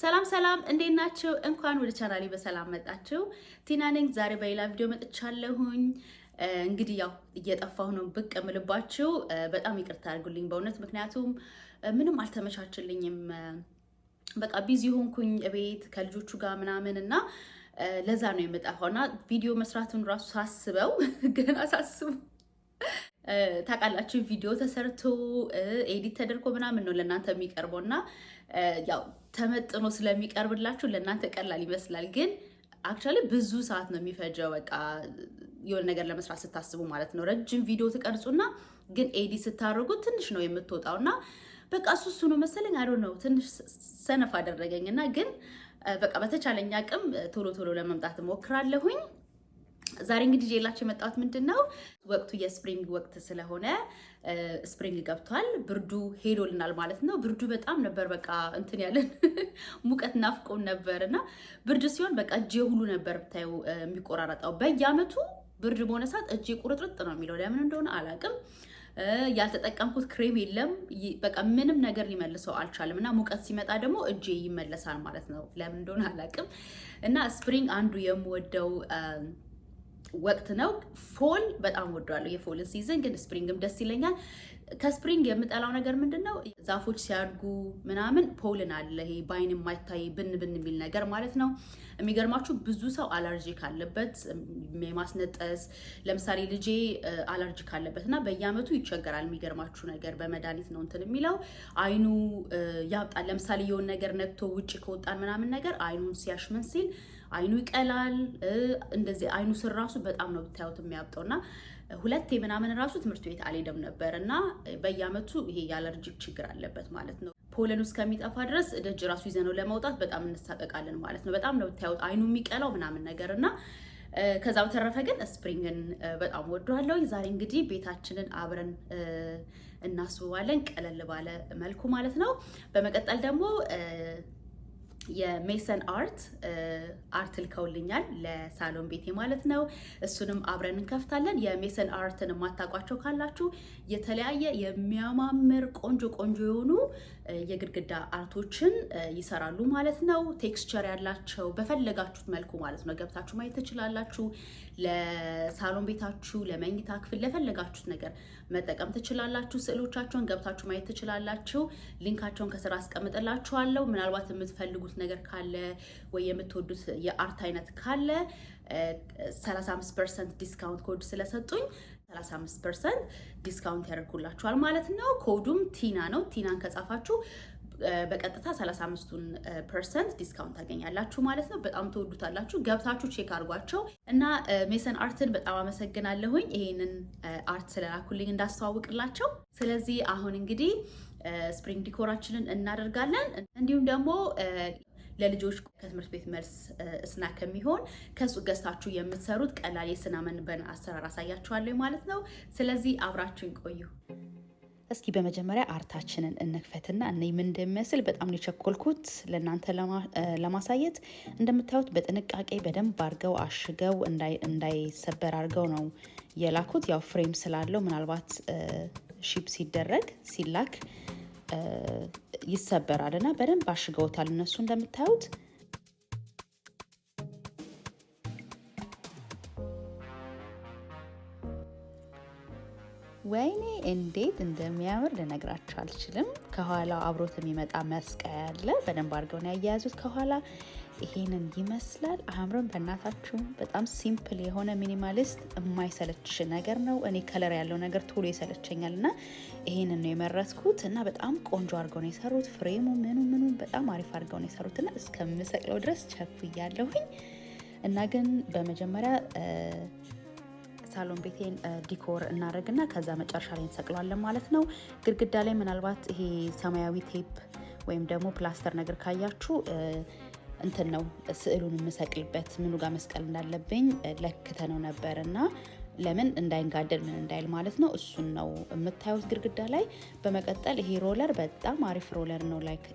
ሰላም ሰላም እንዴት ናችሁ? እንኳን ወደ ቻናሌ በሰላም መጣችሁ። ቲና ነኝ። ዛሬ በሌላ ቪዲዮ መጥቻለሁኝ። እንግዲህ ያው እየጠፋሁ ነው ብቅ እምልባችሁ። በጣም ይቅርታ አድርጉልኝ በእውነት ምክንያቱም ምንም አልተመቻችልኝም። በቃ ቢዚ ሆንኩኝ ቤት ከልጆቹ ጋር ምናምን እና ለዛ ነው የምጠፋውና ቪዲዮ መስራቱን ራሱ ሳስበው ገና ሳስበው ታውቃላችሁ ቪዲዮ ተሰርቶ ኤዲት ተደርጎ ምናምን ነው ለእናንተ የሚቀርበውና ያው ተመጥኖ ስለሚቀርብላችሁ ለእናንተ ቀላል ይመስላል፣ ግን አክቹአሊ ብዙ ሰዓት ነው የሚፈጀው። በቃ የሆነ ነገር ለመስራት ስታስቡ ማለት ነው። ረጅም ቪዲዮ ትቀርጹና ግን ኤዲት ስታደርጉ ትንሽ ነው የምትወጣውና በቃ እሱ ነው መሰለኝ አይ ዶንት ኖ ትንሽ ሰነፍ አደረገኝና ግን በቃ በተቻለኝ አቅም ቶሎ ቶሎ ለመምጣት እሞክራለሁኝ። ዛሬ እንግዲህ ጄላችሁ የመጣሁት ምንድነው ወቅቱ የስፕሪንግ ወቅት ስለሆነ ስፕሪንግ ገብቷል። ብርዱ ሄዶልናል ማለት ነው። ብርዱ በጣም ነበር በቃ እንትን ያለን ሙቀት ናፍቆን ነበርና ብርድ ሲሆን በቃ እጄ ሁሉ ነበር ብታዩ የሚቆራረጠው። በየአመቱ ብርድ በሆነ ሰዓት እጄ ቁርጥርጥ ነው የሚለው ለምን እንደሆነ አላውቅም። ያልተጠቀምኩት ክሬም የለም። በቃ ምንም ነገር ሊመልሰው አልቻለም እና ሙቀት ሲመጣ ደግሞ እጄ ይመለሳል ማለት ነው። ለምን እንደሆነ አላውቅም። እና ስፕሪንግ አንዱ የምወደው ወቅት ነው። ፎል በጣም ወደዋለሁ የፎል ሲዝን፣ ግን ስፕሪንግም ደስ ይለኛል። ከስፕሪንግ የምጠላው ነገር ምንድነው ዛፎች ሲያድጉ ምናምን ፖልን አለ፣ ይሄ በአይን የማይታይ ብን ብን የሚል ነገር ማለት ነው። የሚገርማችሁ ብዙ ሰው አለርጂክ አለበት የማስነጠስ። ለምሳሌ ልጄ አለርጂክ አለበት እና በየአመቱ ይቸገራል። የሚገርማችሁ ነገር በመድኃኒት ነው እንትን የሚለው አይኑ ያብጣል። ለምሳሌ የሆነ ነገር ነክቶ ውጭ ከወጣን ምናምን ነገር አይኑን ሲያሽመን ሲል አይኑ ይቀላል። እንደዚህ አይኑ ስር ራሱ በጣም ነው ብታዩት የሚያብጠውና ሁለቴ ምናምን ራሱ ትምህርት ቤት አልሄደም ነበር እና በየአመቱ ይሄ የአለርጂክ ችግር አለበት ማለት ነው። ፖለኑ እስከሚጠፋ ድረስ ደጅ ራሱ ይዘነው ለመውጣት በጣም እንሳቀቃለን ማለት ነው። በጣም ነው ብታዩት አይኑ የሚቀላው ምናምን ነገር እና ከዛ በተረፈ ግን ስፕሪንግን በጣም ወደዋለሁ። ዛሬ እንግዲህ ቤታችንን አብረን እናስውባለን ቀለል ባለ መልኩ ማለት ነው። በመቀጠል ደግሞ የሜሰን አርት ልከውልኛል ለሳሎን ቤቴ ማለት ነው። እሱንም አብረን እንከፍታለን። የሜሰን አርትን የማታውቋቸው ካላችሁ የተለያየ የሚያማምር ቆንጆ ቆንጆ የሆኑ የግድግዳ አርቶችን ይሰራሉ ማለት ነው። ቴክስቸር ያላቸው በፈለጋችሁት መልኩ ማለት ነው ገብታችሁ ማየት ትችላላችሁ። ለሳሎን ቤታችሁ፣ ለመኝታ ክፍል ለፈለጋችሁት ነገር መጠቀም ትችላላችሁ። ስዕሎቻቸውን ገብታችሁ ማየት ትችላላችሁ። ሊንካቸውን ከስራ አስቀምጥላችኋለሁ። ምናልባት የምትፈልጉት ነገር ካለ ወይ የምትወዱት የአርት አይነት ካለ 35% ዲስካውንት ኮድ ስለሰጡኝ 35% ዲስካውንት ያደርጉላችኋል ማለት ነው። ኮዱም ቲና ነው። ቲናን ከጻፋችሁ በቀጥታ 35% ዲስካውንት ታገኛላችሁ ማለት ነው። በጣም ተወዱታላችሁ። ገብታችሁ ቼክ አድርጓቸው እና ሜሰን አርትን በጣም አመሰግናለሁኝ ይሄንን አርት ስለላኩልኝ እንዳስተዋውቅላቸው። ስለዚህ አሁን እንግዲህ ስፕሪንግ ዲኮራችንን እናደርጋለን። እንዲሁም ደግሞ ለልጆች ከትምህርት ቤት መልስ ስናክ ከሚሆን ከሱ ገዝታችሁ የምትሰሩት ቀላል የሲናመን በን አሰራር አሳያችኋለሁ ማለት ነው። ስለዚህ አብራችሁን ቆዩ። እስኪ በመጀመሪያ አርታችንን እንክፈትና እኔ ምን እንደሚመስል በጣም የቸኮልኩት ለእናንተ ለማሳየት። እንደምታዩት በጥንቃቄ በደንብ አድርገው አሽገው እንዳይሰበር አድርገው ነው የላኩት። ያው ፍሬም ስላለው ምናልባት ሺፕ ሲደረግ ሲላክ ይሰበራል እና በደንብ አሽገውታል እነሱ እንደምታዩት። ወይኔ እንዴት እንደሚያምር ልነግራችሁ አልችልም። ከኋላው አብሮት የሚመጣ መስቀያ ያለ በደንብ አድርገው ነው ያያያዙት። ከኋላ ይሄንን ይመስላል። አያምርም? በእናታችሁ በጣም ሲምፕል የሆነ ሚኒማሊስት የማይሰለች ነገር ነው። እኔ ከለር ያለው ነገር ቶሎ ይሰለቸኛል እና ይሄንን ነው የመረጥኩት እና በጣም ቆንጆ አድርገው ነው የሰሩት። ፍሬሙ ምኑ በጣም አሪፍ አድርገው ነው የሰሩት እና እስከምሰቅለው ድረስ ቸኩያለሁኝ እና ግን በመጀመሪያ ሳሎን ቤቴን ዲኮር እናደርግና ከዛ መጨረሻ ላይ እንሰቅለዋለን ማለት ነው። ግድግዳ ላይ ምናልባት ይሄ ሰማያዊ ቴፕ ወይም ደግሞ ፕላስተር ነገር ካያችሁ እንትን ነው ስዕሉን የምሰቅልበት ምኑ ጋር መስቀል እንዳለብኝ ለክተ ነው ነበር እና ለምን እንዳይንጋደድ ምን እንዳይል ማለት ነው። እሱን ነው የምታዩት ግድግዳ ላይ። በመቀጠል ይሄ ሮለር በጣም አሪፍ ሮለር ነው። ላይክ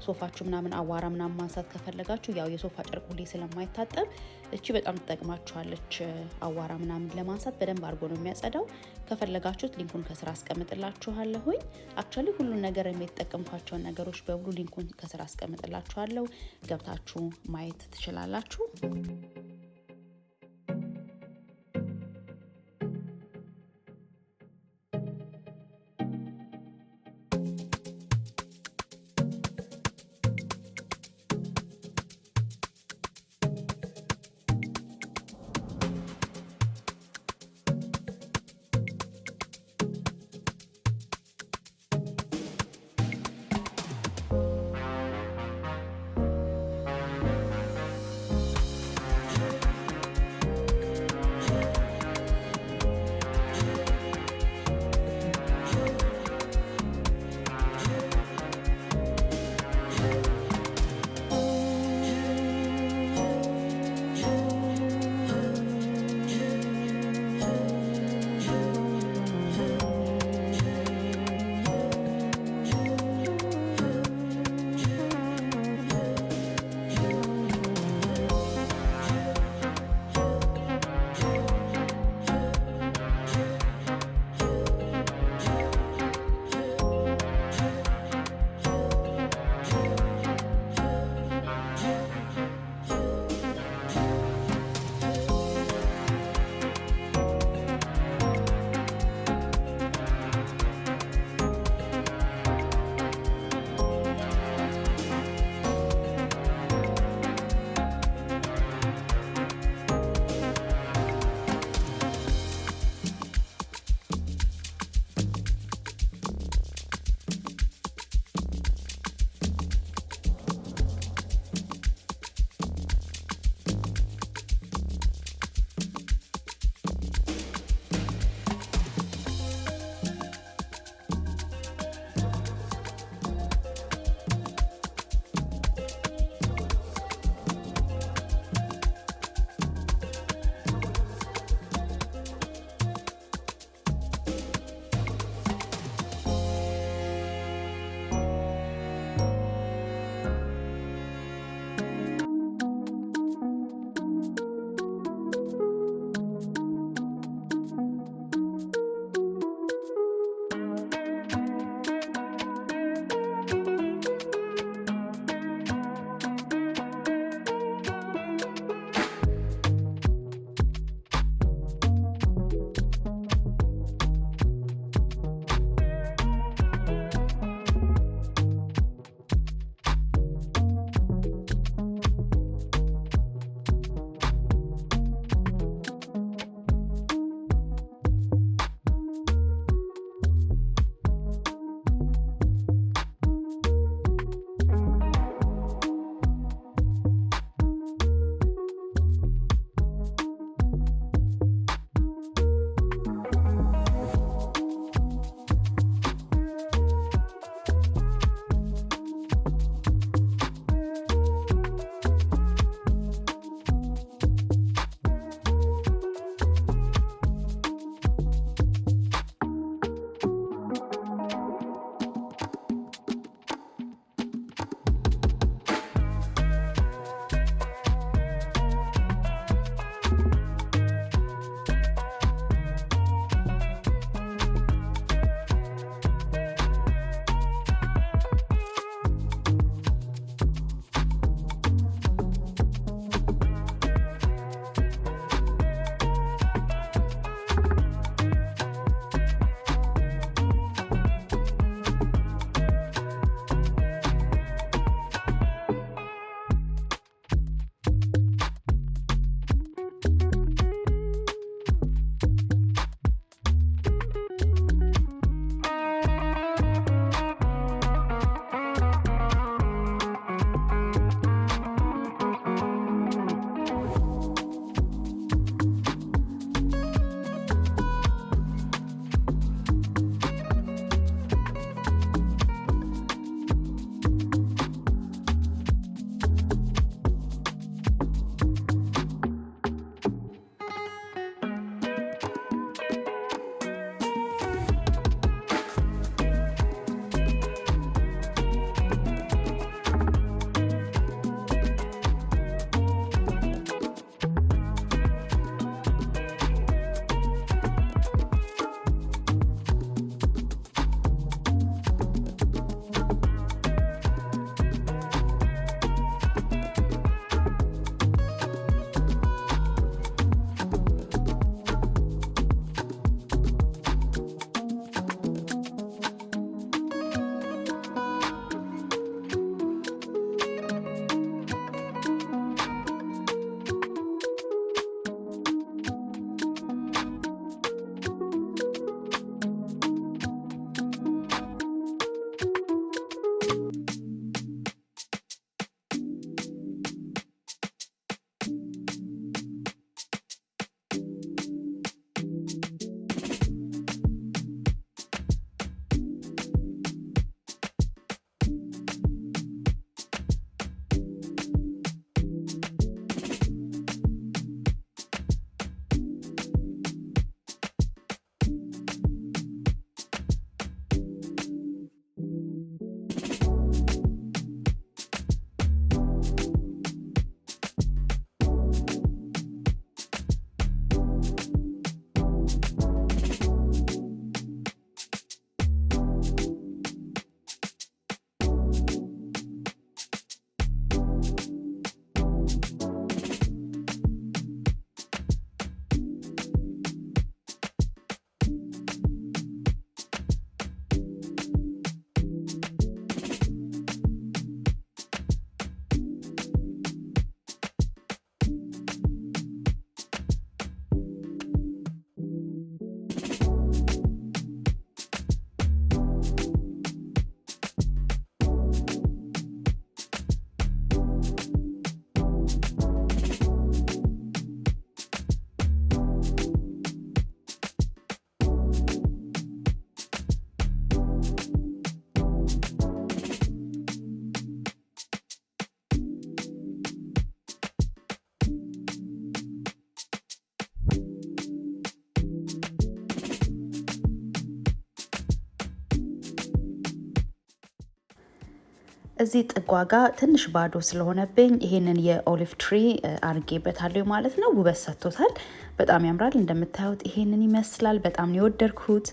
ሶፋችሁ ምናምን አዋራ ምናምን ማንሳት ከፈለጋችሁ ያው የሶፋ ጨርቅ ሁሌ ስለማይታጠብ እቺ በጣም ትጠቅማችኋለች። አዋራ ምናምን ለማንሳት በደንብ አድርጎ ነው የሚያጸዳው። ከፈለጋችሁት ሊንኩን ከስራ አስቀምጥላችኋለሁኝ። አክቹአሊ ሁሉን ነገር የሚጠቀምኳቸውን ነገሮች በሙሉ ሊንኩን ከስራ አስቀምጥላችኋለሁ፣ ገብታችሁ ማየት ትችላላችሁ። እዚህ ጥጓጋ ትንሽ ባዶ ስለሆነብኝ ይሄንን የኦሊቭ ትሪ አርጌበታለሁ ማለት ነው። ውበት ሰጥቶታል። በጣም ያምራል። እንደምታዩት ይሄንን ይመስላል። በጣም ነው የወደድኩት።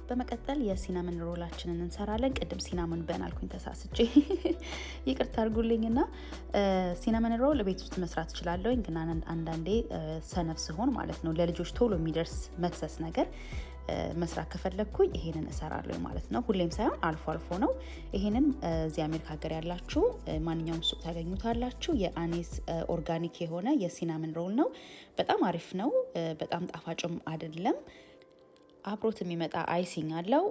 በመቀጠል የሲናመን ሮላችንን እንሰራለን። ቅድም ሲናመን በናልኩኝ ተሳስቼ ይቅርታ አድርጉልኝና ሲናመን ሮል ቤት ውስጥ መስራት እችላለሁ፣ ግን አንዳንዴ ሰነፍ ሲሆን ማለት ነው ለልጆች ቶሎ የሚደርስ መክሰስ ነገር መስራት ከፈለኩኝ ይሄንን እሰራለሁ ማለት ነው። ሁሌም ሳይሆን አልፎ አልፎ ነው። ይሄንን እዚህ አሜሪካ ሀገር ያላችሁ ማንኛውም ሱቅ ታገኙታላችሁ። የአኒስ ኦርጋኒክ የሆነ የሲናመን ሮል ነው። በጣም አሪፍ ነው። በጣም ጣፋጭም አይደለም። አብሮት የሚመጣ አይሲንግ አለው።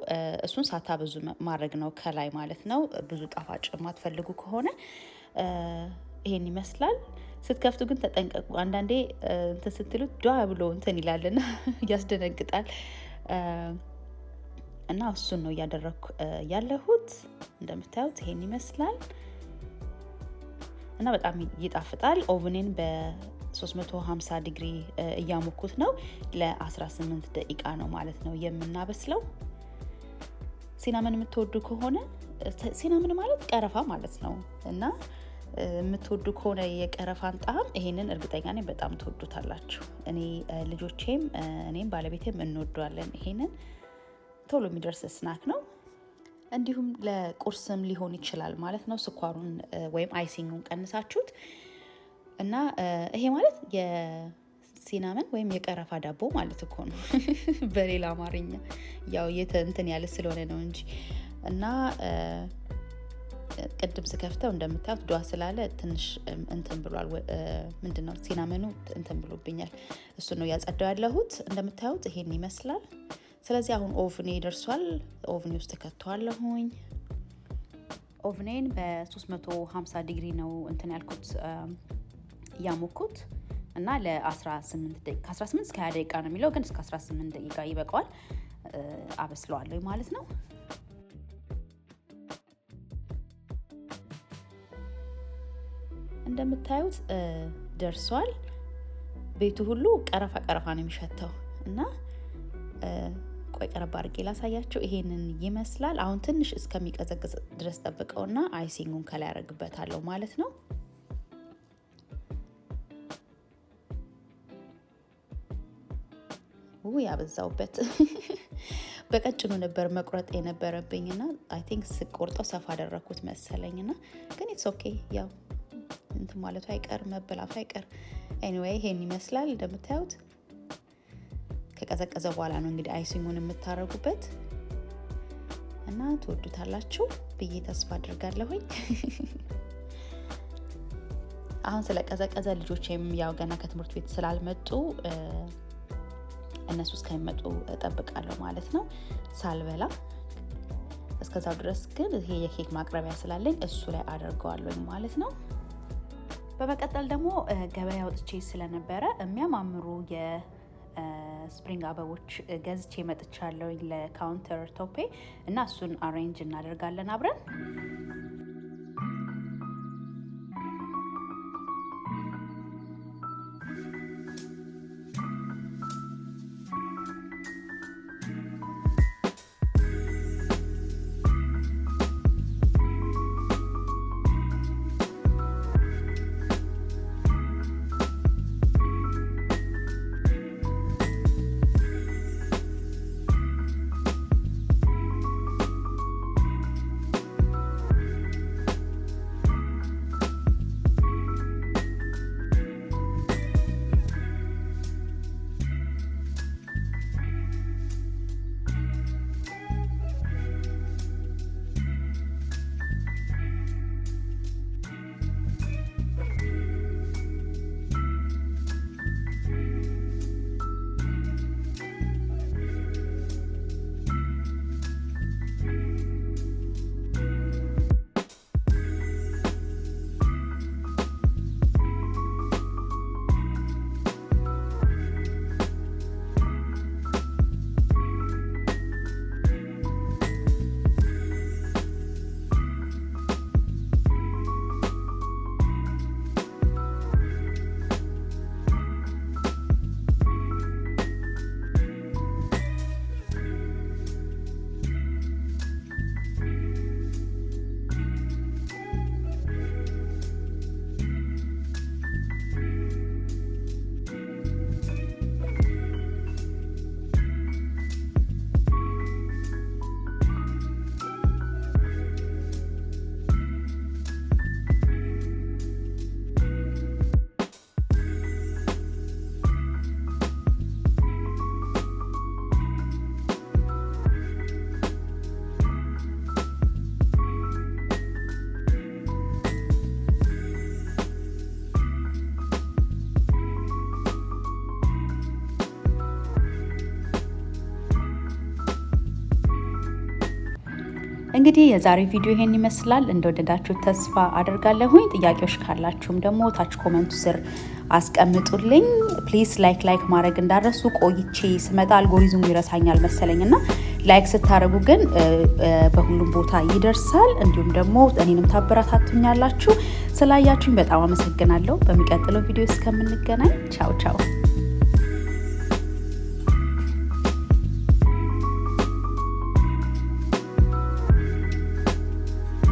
እሱን ሳታበዙ ማድረግ ነው ከላይ ማለት ነው። ብዙ ጣፋጭ የማትፈልጉ ከሆነ ይሄን ይመስላል። ስትከፍቱ ግን ተጠንቀቁ። አንዳንዴ እንትን ስትሉት ዷ ብሎ እንትን ይላልና ያስደነግጣል። እና እሱን ነው እያደረኩ ያለሁት። እንደምታዩት ይሄን ይመስላል እና በጣም ይጣፍጣል። ኦቭኔን በ350 ዲግሪ እያሞኩት ነው። ለ18 ደቂቃ ነው ማለት ነው የምናበስለው። ሲናመን የምትወዱ ከሆነ ሲናመን ማለት ቀረፋ ማለት ነው እና የምትወዱ ከሆነ የቀረፋን ጣዕም ይሄንን እርግጠኛ ነኝ በጣም ትወዱታላችሁ። እኔ ልጆቼም እኔም ባለቤቴም እንወደዋለን። ይሄንን ቶሎ የሚደርስ ስናክ ነው። እንዲሁም ለቁርስም ሊሆን ይችላል ማለት ነው። ስኳሩን ወይም አይሲንጉን ቀንሳችሁት እና ይሄ ማለት የሲናመን ወይም የቀረፋ ዳቦ ማለት እኮ ነው በሌላ አማርኛ ያው እንትን ያለ ስለሆነ ነው እንጂ እና ቅድም ስከፍተው እንደምታዩት ዷ ስላለ ትንሽ እንትን ብሏል። ምንድነው ሲናመኑ እንትን ብሎብኛል። እሱ ነው ያጸዳው ያለሁት። እንደምታዩት ይሄን ይመስላል። ስለዚህ አሁን ኦቭኔ ደርሷል። ኦቭኔ ውስጥ ከተዋለሁኝ። ኦቭኔን በ350 ዲግሪ ነው እንትን ያልኩት ያሞኩት እና ለ18 ደቂቃ ከ18 እስከ 20 ደቂቃ ነው የሚለው፣ ግን እስከ 18 ደቂቃ ይበቃዋል። አበስለዋለሁ ማለት ነው። እንደምታዩት ደርሷል። ቤቱ ሁሉ ቀረፋ ቀረፋ ነው የሚሸተው እና ቆይ ቀረባ አድርጌ ላሳያችሁ። ይሄንን ይመስላል። አሁን ትንሽ እስከሚቀዘቅዝ ድረስ ጠብቀውና አይሲንጉን ከላይ ያደርግበታለሁ ማለት ነው። ያበዛውበት በቀጭኑ ነበር መቁረጥ የነበረብኝና አይ ቲንክ ስቆርጠው ሰፋ አደረኩት መሰለኝና ግን ኢትስ ኦኬ ያው እንትን ማለቱ አይቀር መበላቱ አይቀር። ኤኒዌይ ይሄን ይመስላል እንደምታዩት። ከቀዘቀዘ በኋላ ነው እንግዲህ አይሲንጉን የምታረጉበት እና ትወዱታላችሁ ብዬ ተስፋ አድርጋለሁኝ። አሁን ስለቀዘቀዘ ልጆቼም ያው ገና ከትምህርት ቤት ስላልመጡ እነሱ እስከሚመጡ እጠብቃለሁ ማለት ነው ሳልበላ። እስከዛው ድረስ ግን ይሄ የኬክ ማቅረቢያ ስላለኝ እሱ ላይ አደርገዋለሁ ማለት ነው። በመቀጠል ደግሞ ገበያ ወጥቼ ስለነበረ የሚያማምሩ የስፕሪንግ አበቦች ገዝቼ መጥቻለሁ ለካውንተር ቶፔ እና እሱን አሬንጅ እናደርጋለን አብረን። እንግዲህ የዛሬ ቪዲዮ ይሄን ይመስላል። እንደወደዳችሁ ተስፋ አደርጋለሁኝ። ጥያቄዎች ካላችሁም ደግሞ ታች ኮሜንት ስር አስቀምጡልኝ። ፕሊዝ ላይክ ማድረግ እንዳረሱ። ቆይቼ ስመጣ አልጎሪዝሙ ይረሳኛል መሰለኝና ላይክ ስታረጉ ግን በሁሉም ቦታ ይደርሳል። እንዲሁም ደግሞ እኔንም ታበረታቱኛላችሁ። ስላያችሁኝ በጣም አመሰግናለሁ። በሚቀጥለው ቪዲዮ እስከምንገናኝ ቻው ቻው።